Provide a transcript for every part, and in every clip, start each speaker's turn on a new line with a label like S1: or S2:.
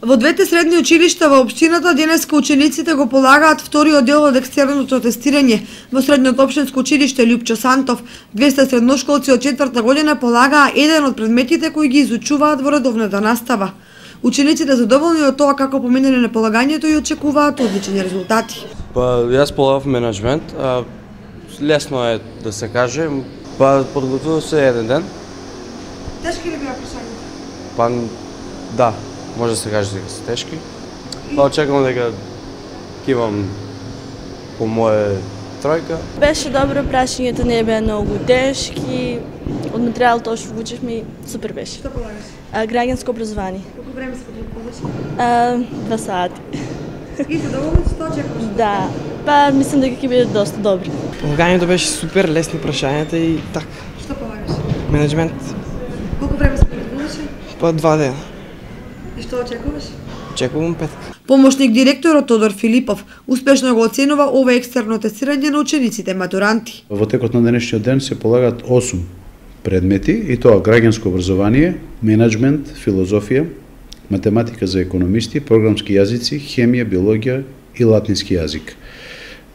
S1: Во двете средни училишта во општината денеска учениците го полагаат вториот дел од екстерното тестирање. Во средното општинско училиште Љупчо Сантов 200 средношколци од 4-та година полагаа еден од предметите кои ги изучуваат во редовната настава. Учениците задоволни од тоа како поминале на полагањето и очекуваат одлични резултати.
S2: Јас полагав менеджмент, лесно е да се каже, подготвував се еден ден.
S1: Тешки ли беа прашањата?
S2: Да, може да се каже дека се тешки. Очекувам дека ќе имам по моје тројка.
S3: Беше добро, прашањето не беа многу тешки. Од материјалот што учевме супер беше.
S1: Што полагаш?
S3: Граѓанско образование.
S1: Колку време се подготвуваш?
S3: 2 сати.
S1: И задоволен што очекуваш?
S3: Да. Мислам дека ќе биде доста добри.
S4: Полагањето беше супер, лесни прашањата и така.
S1: Што полагаш?
S4: Менеджмент.
S1: Колку време се подготвуваш?
S4: 2 дена.
S1: И што очекуваш?
S4: Очекувам 5.
S1: Помошник директорот Тодор Филипов успешно го оценува ова екстерно тестирање на учениците матуранти.
S5: Во текот на денешниот ден се полагаат 8 предмети, и тоа граѓанско образование, менеджмент, филозофија, математика за економисти, програмски јазици, хемија, биологија и латински јазик.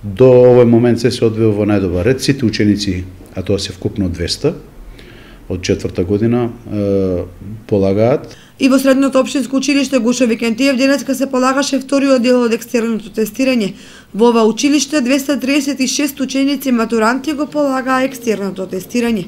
S5: До овој момент се одвива во најдобар ред. Сите ученици, а тоа се вкупно 200, од 4-та година полагаат.
S1: И во средното општинско училиште Гушо Викентиев денеска се полагаше вториот дел од екстерното тестирање. Во ова училиште 236 ученици матуранти го полагаа екстерното тестирање.